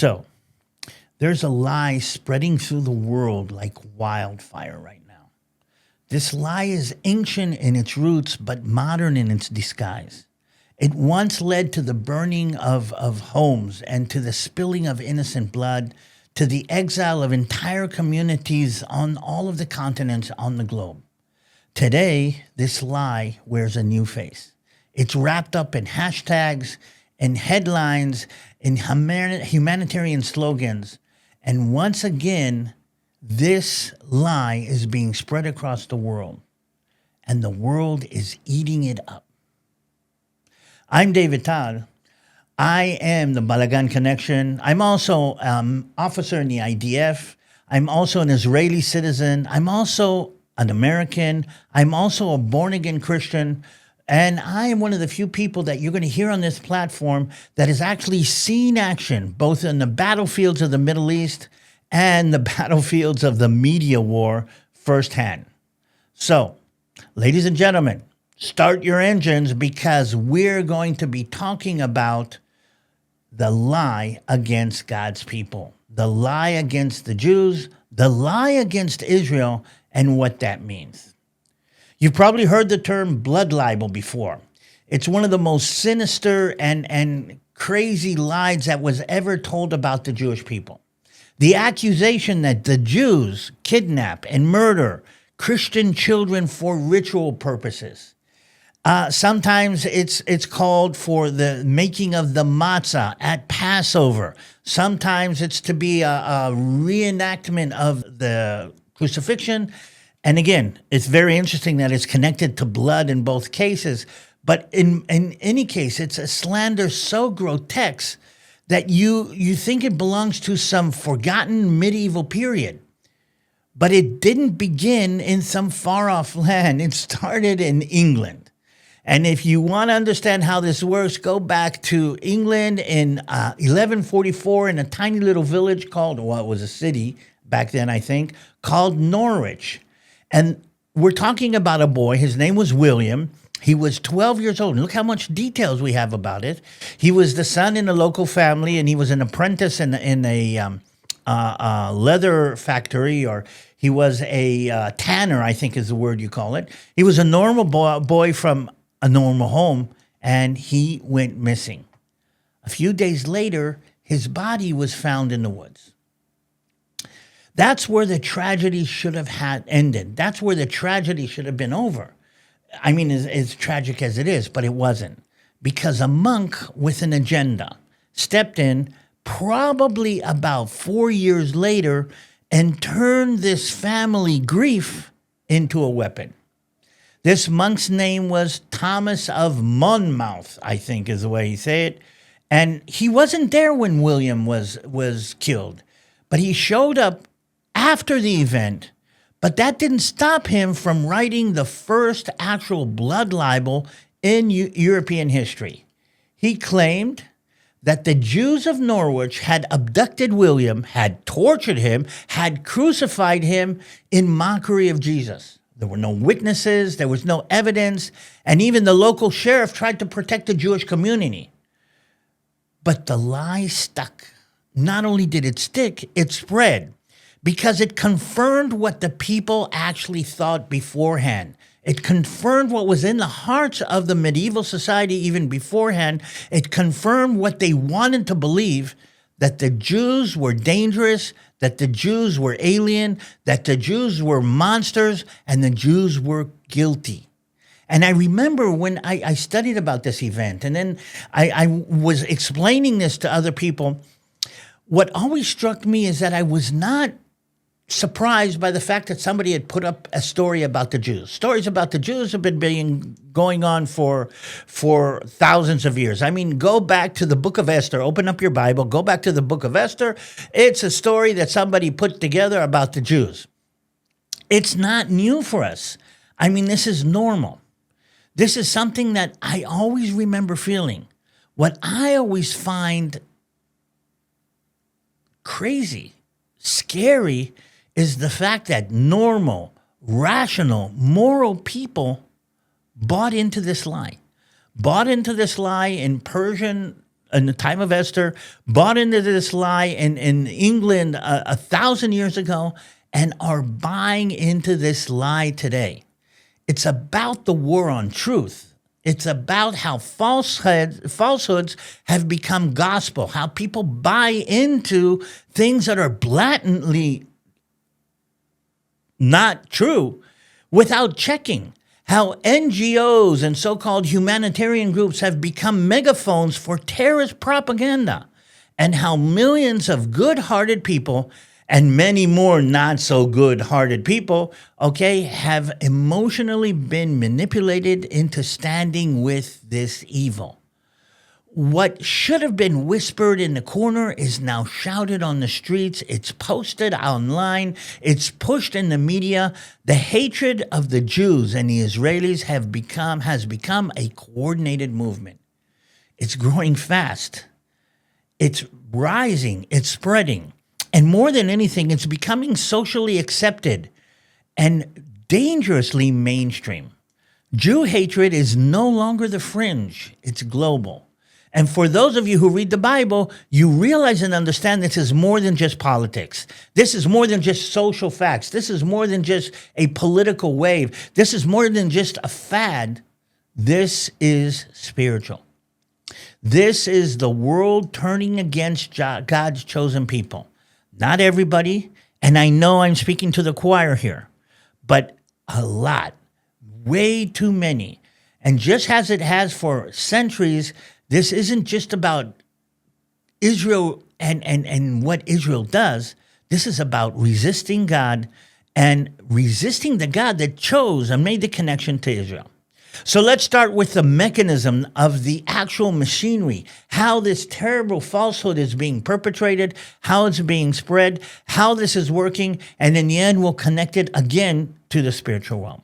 So there's a lie spreading through the world like wildfire right now. This lie is ancient in its roots, but modern in its disguise. It once led to the burning of homes and to the spilling of innocent blood, to the exile of entire communities on all of the continents on the globe. Today, this lie wears a new face. It's wrapped up in hashtags, in headlines, in humanitarian slogans. And once again, this lie is being spread across the world, and the world is eating it up. I'm David Tal. I am the Balagan Connection. I'm also officer in the IDF. I'm also an Israeli citizen. I'm also an American. I'm also a born-again Christian. And I am one of the few people that you're going to hear on this platform that has actually seen action, both in the battlefields of the Middle East and the battlefields of the media war firsthand. So, ladies and gentlemen, start your engines because we're going to be talking about the lie against God's people, the lie against the Jews, the lie against Israel, and what that means. You've probably heard the term blood libel before. It's one of the most sinister and crazy lies that was ever told about the Jewish people. The accusation that the Jews kidnap and murder Christian children for ritual purposes. Sometimes it's called for the making of the matzah at Passover. Sometimes it's to be a reenactment of the crucifixion. And again, it's very interesting that it's connected to blood in both cases. But in any case, it's a slander so grotesque that you think it belongs to some forgotten medieval period. But it didn't begin in some far-off land. It started in England. And if you want to understand how this works, go back to England in 1144 in a tiny little village called, well, it was a city back then, I think, called Norwich. And we're talking about a boy. His name was William. He was 12 years old. And look how much details we have about it. He was the son in a local family, and he was an apprentice in a leather factory, or he was a tanner, I think is the word you call it. He was a normal boy from a normal home, and he went missing. A few days later, his body was found in the woods. That's where the tragedy should have ended. That's where the tragedy should have been over. I mean, as tragic as it is, but it wasn't. Because a monk with an agenda stepped in probably about 4 years later and turned this family grief into a weapon. This monk's name was Thomas of Monmouth, I think is the way you say it. And he wasn't there when William was killed, but he showed up after the event. But that didn't stop him from writing the first actual blood libel in European history. He claimed that the Jews of Norwich had abducted William, had tortured him, had crucified him in mockery of Jesus. There were no witnesses, there was no evidence, and even the local sheriff tried to protect the Jewish community. But the lie stuck. Not only did it stick, it spread, because it confirmed what the people actually thought beforehand. It confirmed what was in the hearts of the medieval society even beforehand. It confirmed what they wanted to believe, that the Jews were dangerous, that the Jews were alien, that the Jews were monsters, and the Jews were guilty. And I remember when I studied about this event, and then I was explaining this to other people, what always struck me is that I was not surprised by the fact that somebody had put up a story about the Jews. Stories about the Jews have been going on for thousands of years. I mean, go back to the book of Esther. Open up your Bible. Go back to the book of Esther. It's a story that somebody put together about the Jews. It's not new for us. I mean, this is normal. This is something that I always remember feeling. What I always find crazy, scary, is the fact that normal, rational, moral people bought into this lie. Bought into this lie in Persian in the time of Esther, bought into this lie in England 1,000 years ago, and are buying into this lie today. It's about the war on truth. It's about how falsehoods have become gospel, how people buy into things that are blatantly not true without checking. How NGOs and so-called humanitarian groups have become megaphones for terrorist propaganda, and how millions of good-hearted people and many more not so good-hearted people, okay, have emotionally been manipulated into standing with this evil. What should have been whispered in the corner is now shouted on the streets. It's posted online. It's pushed in the media. The hatred of the Jews and the Israelis has become a coordinated movement. It's growing fast. It's rising. It's spreading. And more than anything, it's becoming socially accepted and dangerously mainstream. Jew hatred is no longer the fringe. It's global. And for those of you who read the Bible, you realize and understand this is more than just politics. This is more than just social facts. This is more than just a political wave. This is more than just a fad. This is spiritual. This is the world turning against God's chosen people. Not everybody, and I know I'm speaking to the choir here, but a lot, way too many. And just as it has for centuries, this isn't just about Israel and what Israel does. This is about resisting God and resisting the God that chose and made the connection to Israel. So let's start with the mechanism of the actual machinery, how this terrible falsehood is being perpetrated, how it's being spread, how this is working, and in the end, we'll connect it again to the spiritual realm.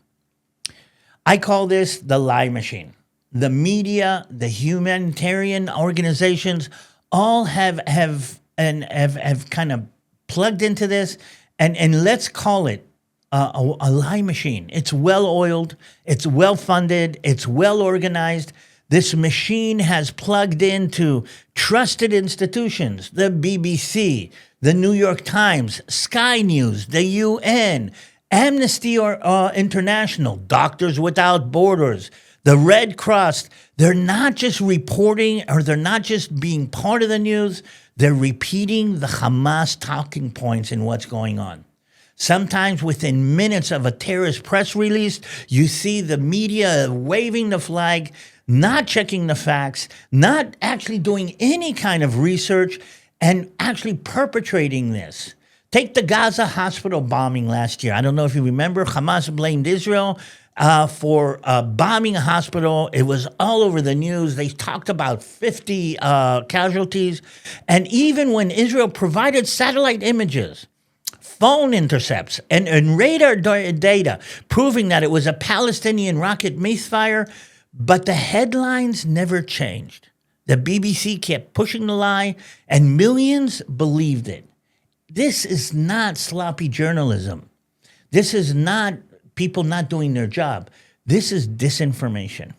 I call this the lie machine. The media, the humanitarian organizations, all have kind of plugged into this, and let's call it a lie machine. It's well-oiled, it's well-funded, it's well-organized. This machine has plugged into trusted institutions, the BBC, the New York Times, Sky News, the UN, Amnesty International, Doctors Without Borders, the Red Cross. They're not just reporting, or they're not just being part of the news, they're repeating the Hamas talking points in what's going on. Sometimes within minutes of a terrorist press release, you see the media waving the flag, not checking the facts, not actually doing any kind of research, and actually perpetrating this. Take the Gaza hospital bombing last year. I don't know if you remember, Hamas blamed Israel for bombing a hospital. It was all over the news. They talked about 50 casualties. And even when Israel provided satellite images, phone intercepts, and radar data proving that it was a Palestinian rocket misfire, but the headlines never changed. The BBC kept pushing the lie, and millions believed it. This is not sloppy journalism. This is not people not doing their job. This is disinformation,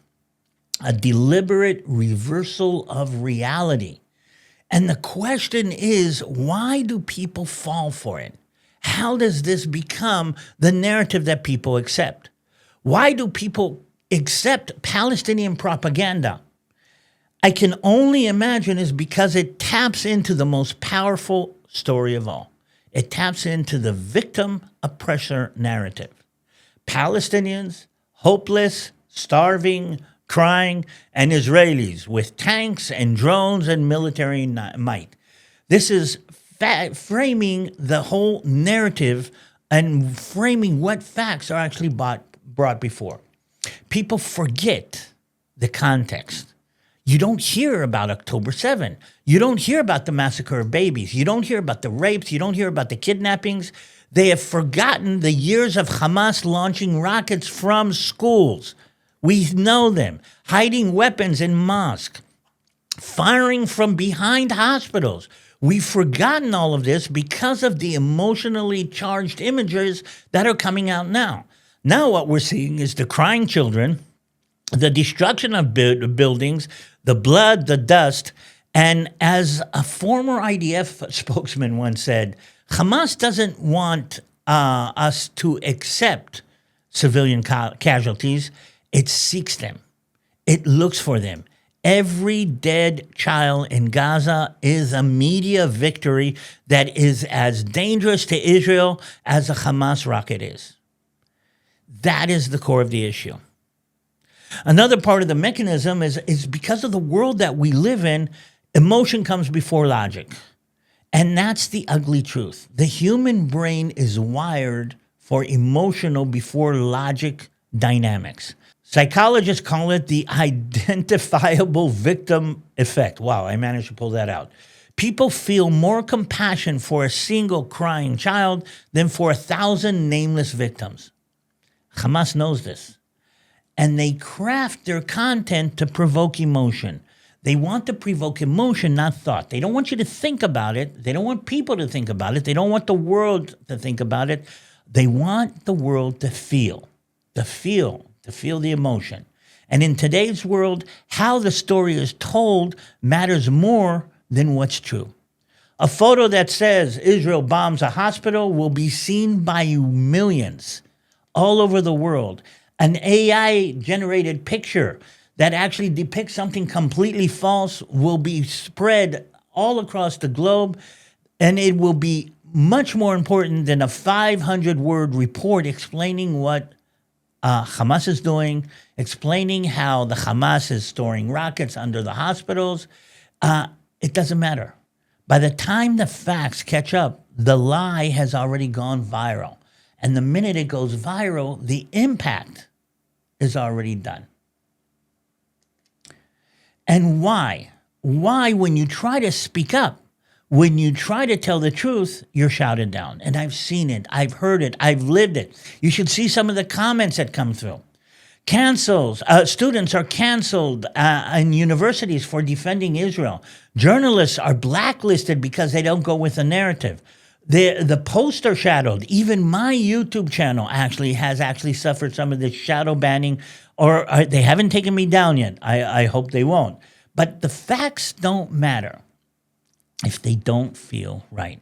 a deliberate reversal of reality. And the question is, why do people fall for it? How does this become the narrative that people accept? Why do people accept Palestinian propaganda? I can only imagine is because it taps into the most powerful story of all. It taps into the victim-oppressor narrative. Palestinians, hopeless, starving, crying, and Israelis with tanks and drones and military might. This is framing the whole narrative and framing what facts are actually brought before. People forget the context. You don't hear about October 7. You don't hear about the massacre of babies. You don't hear about the rapes. You don't hear about the kidnappings. They have forgotten the years of Hamas launching rockets from schools. We know them. Hiding weapons in mosques. Firing from behind hospitals. We've forgotten all of this because of the emotionally charged images that are coming out now. Now what we're seeing is the crying children, the destruction of buildings, the blood, the dust, And as a former IDF spokesman once said, Hamas doesn't want us to accept civilian casualties. It seeks them. It looks for them. Every dead child in Gaza is a media victory that is as dangerous to Israel as a Hamas rocket is. That is the core of the issue. Another part of the mechanism is because of the world that we live in, emotion comes before logic. And that's the ugly truth. The human brain is wired for emotional before logic dynamics. Psychologists call it the identifiable victim effect. Wow, I managed to pull that out. People feel more compassion for a single crying child than for 1,000 nameless victims. Hamas knows this. And they craft their content to provoke emotion. They want to provoke emotion, not thought. They don't want you to think about it. They don't want people to think about it. They don't want the world to think about it. They want the world to feel the emotion. And in today's world, how the story is told matters more than what's true. A photo that says Israel bombs a hospital will be seen by millions all over the world. An AI-generated picture that actually depicts something completely false will be spread all across the globe, and it will be much more important than a 500-word report explaining what Hamas is doing, explaining how the Hamas is storing rockets under the hospitals. It doesn't matter. By the time the facts catch up, the lie has already gone viral. And the minute it goes viral, the impact is already done. And why? Why, when you try to speak up, when you try to tell the truth, you're shouted down. And I've seen it. I've heard it. I've lived it. You should see some of the comments that come through. Students are canceled in universities for defending Israel. Journalists are blacklisted because they don't go with the narrative. The posts are shadowed. Even my YouTube channel has suffered some of this shadow banning, or they haven't taken me down yet. I hope they won't. But the facts don't matter if they don't feel right.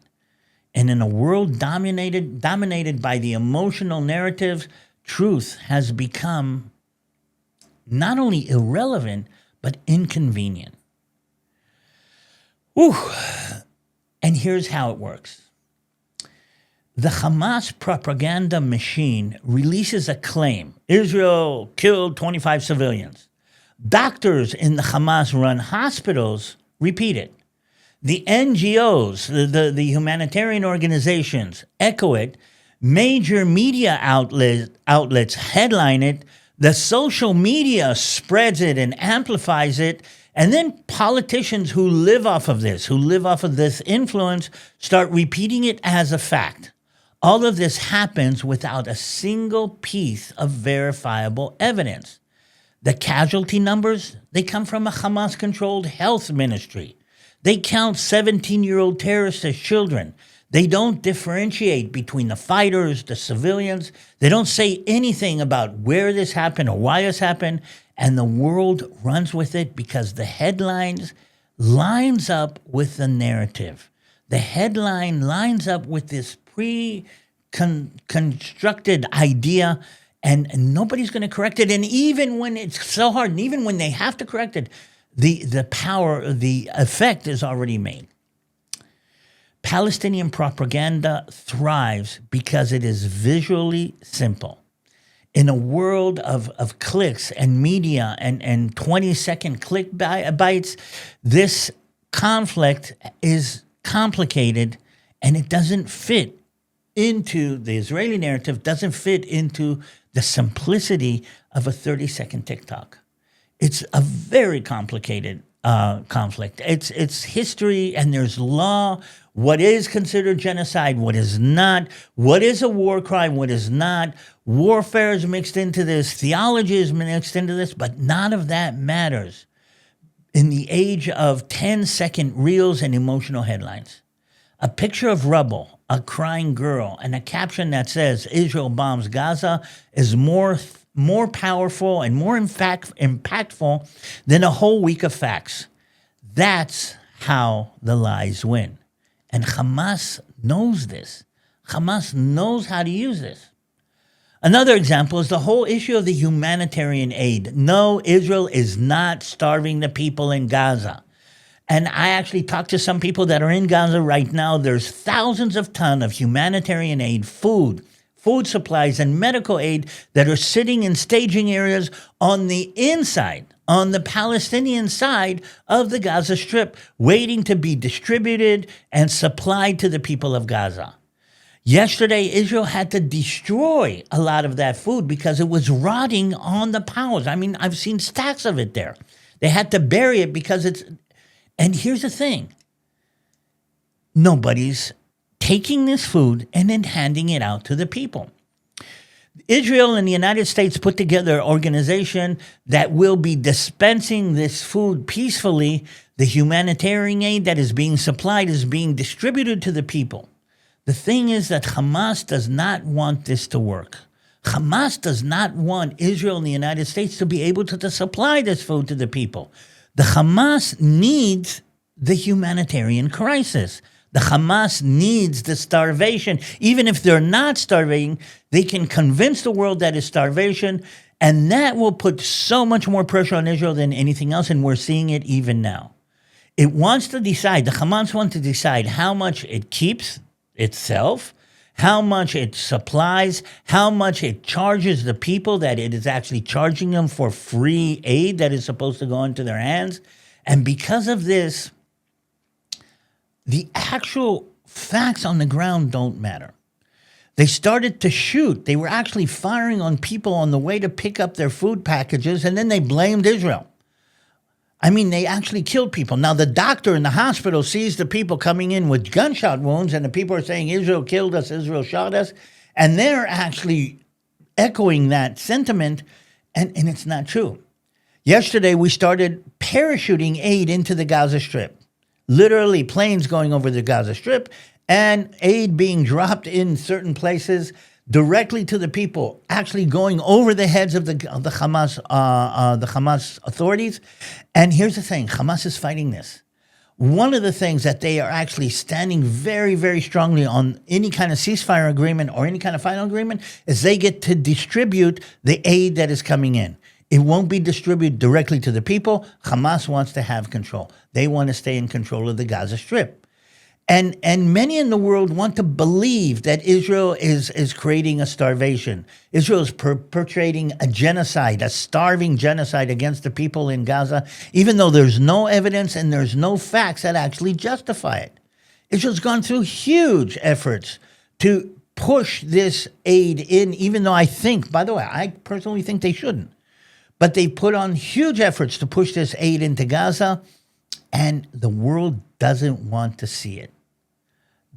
And in a world dominated by the emotional narratives, truth has become not only irrelevant, but inconvenient. Ooh. And here's how it works. The Hamas propaganda machine releases a claim. Israel killed 25 civilians. Doctors in the Hamas-run hospitals repeat it. The NGOs, the humanitarian organizations, echo it. Major media outlets headline it. The social media spreads it and amplifies it. And then politicians who live off of this influence, start repeating it as a fact. All of this happens without a single piece of verifiable evidence. The casualty numbers, they come from a Hamas-controlled health ministry. They count 17-year-old terrorists as children. They don't differentiate between the fighters, the civilians. They don't say anything about where this happened or why this happened. And the world runs with it because the headlines lines up with the narrative. The headline lines up with this pre-constructed idea, and nobody's going to correct it. And even when it's so hard, and even when they have to correct it, the effect is already made. Palestinian propaganda thrives because it is visually simple. In a world of clicks and media and 20-second click bites, this conflict is complicated, and it doesn't fit into the Israeli narrative, doesn't fit into the simplicity of a 30-second TikTok. It's a very complicated conflict. It's history, and there's law. What is considered genocide? What is not? What is a war crime? What is not? Warfare is mixed into this. Theology is mixed into this, but none of that matters in the age of 10-second reels and emotional headlines. A picture of rubble, a crying girl, and a caption that says Israel bombs Gaza is more powerful and more impactful than a whole week of facts. That's how the lies win. And Hamas knows this. Hamas knows how to use this. Another example is the whole issue of the humanitarian aid. No, Israel is not starving the people in Gaza. And I actually talked to some people that are in Gaza right now. There's thousands of tons of humanitarian aid, food supplies, and medical aid that are sitting in staging areas on the inside, on the Palestinian side of the Gaza Strip, waiting to be distributed and supplied to the people of Gaza. Yesterday, Israel had to destroy a lot of that food because it was rotting on the piles. I mean, I've seen stacks of it there. They had to bury it because it's... And here's the thing. Nobody's taking this food and then handing it out to the people. Israel and the United States put together an organization that will be dispensing this food peacefully. The humanitarian aid that is being supplied is being distributed to the people. The thing is that Hamas does not want this to work. Hamas does not want Israel and the United States to be able to supply this food to the people. The Hamas needs the humanitarian crisis. The Hamas needs the starvation. Even if they're not starving, they can convince the world that it's starvation, and that will put so much more pressure on Israel than anything else, and we're seeing it even now. It wants to decide, the Hamas wants to decide how much it keeps itself, how much it supplies, how much it charges the people, that it is actually charging them for free aid that is supposed to go into their hands. And because of this, the actual facts on the ground don't matter. They started to shoot. They were actually firing on people on the way to pick up their food packages, and then they blamed Israel. I mean, they actually killed people. Now, the doctor in the hospital sees the people coming in with gunshot wounds, and the people are saying, Israel killed us, Israel shot us. And they're actually echoing that sentiment, and it's not true. Yesterday, we started parachuting aid into the Gaza Strip. Literally, planes going over the Gaza Strip, and aid being dropped in certain places directly to the people, actually going over the heads of the Hamas authorities. And here's the thing, Hamas is fighting this. One of the things that they are actually standing very, very strongly on any kind of ceasefire agreement or any kind of final agreement is they get to distribute the aid that is coming in. It won't be distributed directly to the people. Hamas wants to have control. They want to stay in control of the Gaza Strip. And many in the world want to believe that Israel is creating a starvation. Israel is perpetrating a genocide, a starving genocide against the people in Gaza, even though there's no evidence and there's no facts that actually justify it. Israel's gone through huge efforts to push this aid in, even though I think, by the way, I personally think they shouldn't. But they put on huge efforts to push this aid into Gaza, and the world doesn't want to see it.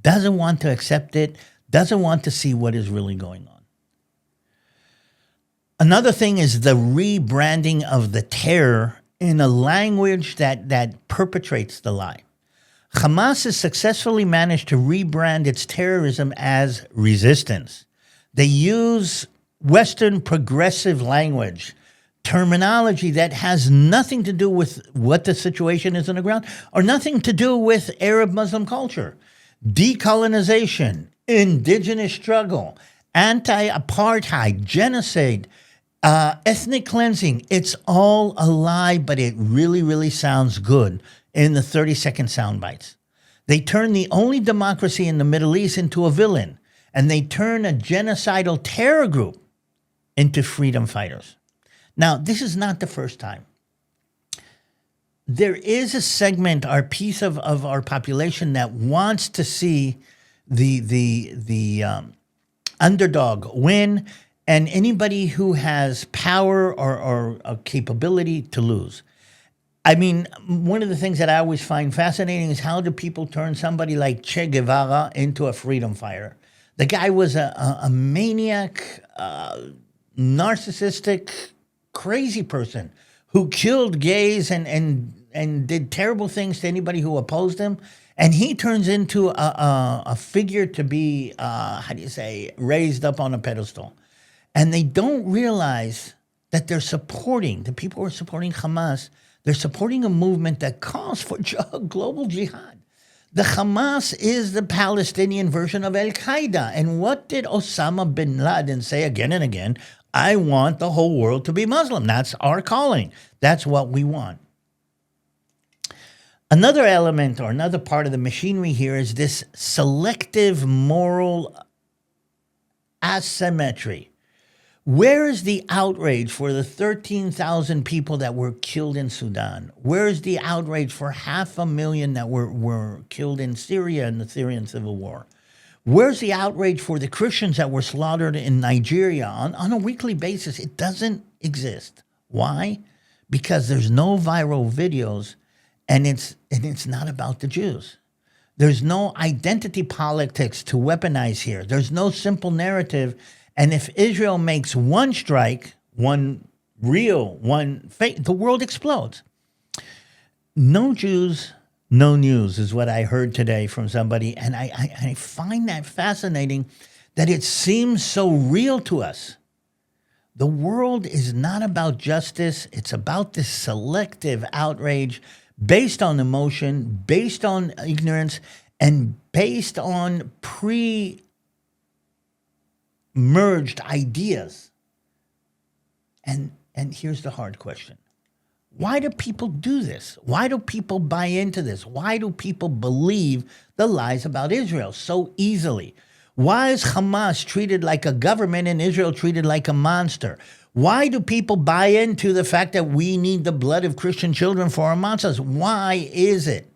Doesn't want to accept it, doesn't want to see what is really going on. Another thing is the rebranding of the terror in a language that perpetrates the lie. Hamas has successfully managed to rebrand its terrorism as resistance. They use Western progressive language, terminology that has nothing to do with what the situation is on the ground or nothing to do with Arab Muslim culture. Decolonization, indigenous struggle, anti-apartheid, genocide, ethnic cleansing. It's all a lie, but it really, really sounds good in the 30-second sound bites. They turn the only democracy in the Middle East into a villain, and they turn a genocidal terror group into freedom fighters. Now, this is not the first time. There is a segment, our piece of our population that wants to see the underdog win, and anybody who has power or a capability to lose. I mean, one of the things that I always find fascinating is how do people turn somebody like Che Guevara into a freedom fighter? The guy was a maniac, narcissistic, crazy person who killed gays and did terrible things to anybody who opposed him. And he turns into a figure to be, raised up on a pedestal. And they don't realize that the people who are supporting Hamas, They're supporting a movement that calls for global jihad. The Hamas is the Palestinian version of Al-Qaeda. And what did Osama bin Laden say again and again? I want the whole world to be Muslim. That's our calling. That's what we want. Another element or another part of the machinery here is this selective moral asymmetry. Where is the outrage for the 13,000 people that were killed in Sudan? Where is the outrage for 500,000 that were killed in Syria in the Syrian civil war? Where's the outrage for the Christians that were slaughtered in Nigeria on a weekly basis? It doesn't exist. Why? Because there's no viral videos, and it's not about the Jews. There's no identity politics to weaponize here. There's no simple narrative. And if Israel makes one strike, one real, one fake, the world explodes. No Jews, no news is what I heard today from somebody. And I find that fascinating that it seems so real to us. The world is not about justice. It's about this selective outrage based on emotion, based on ignorance, and based on merged ideas. And here's the hard question. Why do people do this? Why do people buy into this? Why do people believe the lies about Israel so easily? Why is Hamas treated like a government and Israel treated like a monster? Why do people buy into the fact that we need the blood of Christian children for our monsters? Why is it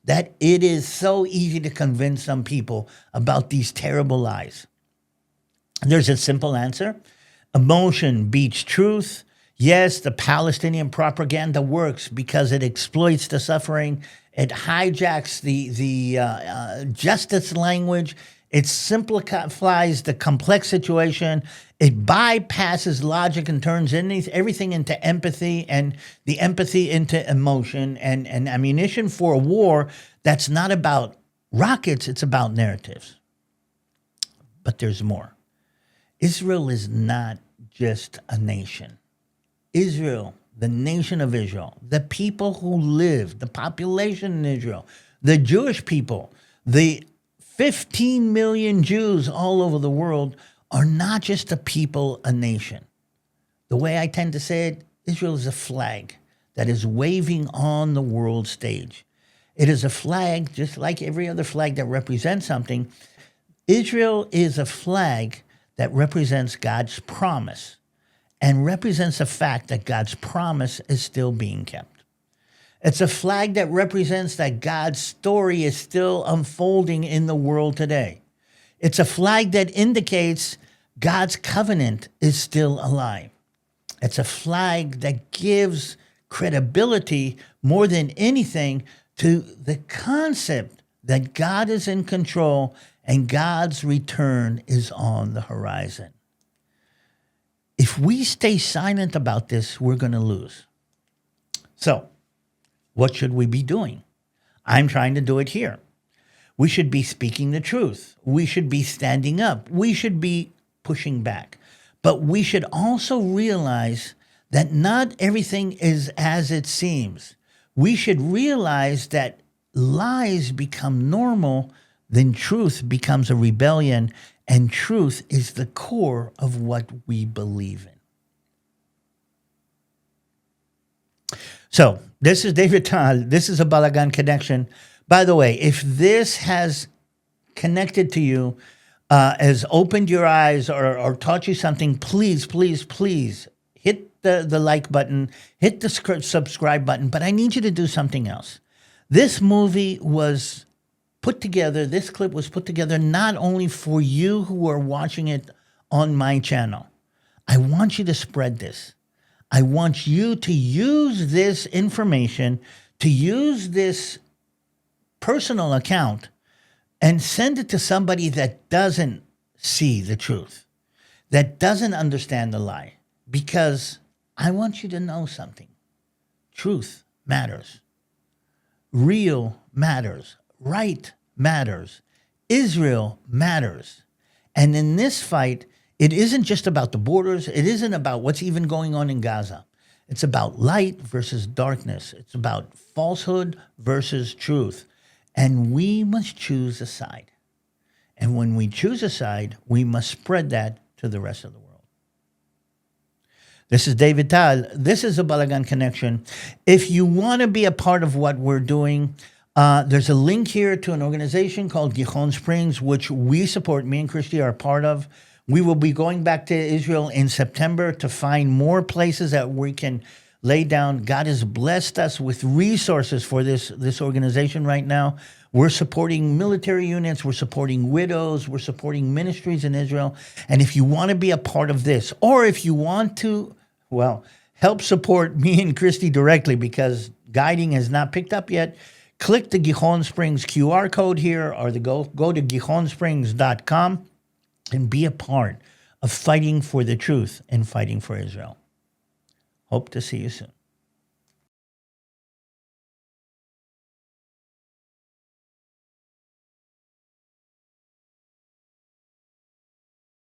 that it is so easy to convince some people about these terrible lies? There's a simple answer. Emotion beats truth. Yes, the Palestinian propaganda works because it exploits the suffering. It hijacks the justice language. It simplifies the complex situation. It bypasses logic and turns everything into empathy, and the empathy into emotion and ammunition for a war that's not about rockets, it's about narratives. But there's more. Israel is not just a nation. Israel, the nation of Israel, the people who live, the population in Israel, the Jewish people, the 15 million Jews all over the world are not just a people, a nation. The way I tend to say it, Israel is a flag that is waving on the world stage. It is a flag, just like every other flag that represents something. Israel is a flag that represents God's promise and represents the fact that God's promise is still being kept. It's a flag that represents that God's story is still unfolding in the world today. It's a flag that indicates God's covenant is still alive. It's a flag that gives credibility more than anything to the concept that God is in control and God's return is on the horizon. If we stay silent about this, we're going to lose. So, what should we be doing? I'm trying to do it here. We should be speaking the truth. We should be standing up. We should be pushing back. But we should also realize that not everything is as it seems. We should realize that lies become normal, then truth becomes a rebellion, and truth is the core of what we believe in. So, this is David Tal. This is a Balagan Connection. By the way, if this has connected to you, has opened your eyes or taught you something, please, please, please hit the like button, hit the subscribe button. But I need you to do something else. This movie was put together, this clip was put together not only for you who are watching it on my channel. I want you to spread this. I want you to use this information, to use this personal account and send it to somebody that doesn't see the truth, that doesn't understand the lie, because I want you to know something. Truth matters. Real matters. Right matters. Israel matters. And in this fight, it isn't just about the borders. It isn't about what's even going on in Gaza. It's about light versus darkness. It's about falsehood versus truth. And we must choose a side. And when we choose a side, we must spread that to the rest of the world. This is David Tal. This is a Balagan Connection. If you want to be a part of what we're doing, there's a link here to an organization called Gihon Springs, which we support. Me and Christy are a part of. We will be going back to Israel in September to find more places that we can lay down. God has blessed us with resources for this organization right now. We're supporting military units. We're supporting widows. We're supporting ministries in Israel. And if you want to be a part of this, or if you want to, well, help support me and Christy directly because guiding has not picked up yet, click the Gihon Springs QR code here or go to gihonsprings.com and be a part of fighting for the truth and fighting for Israel. Hope to see you soon.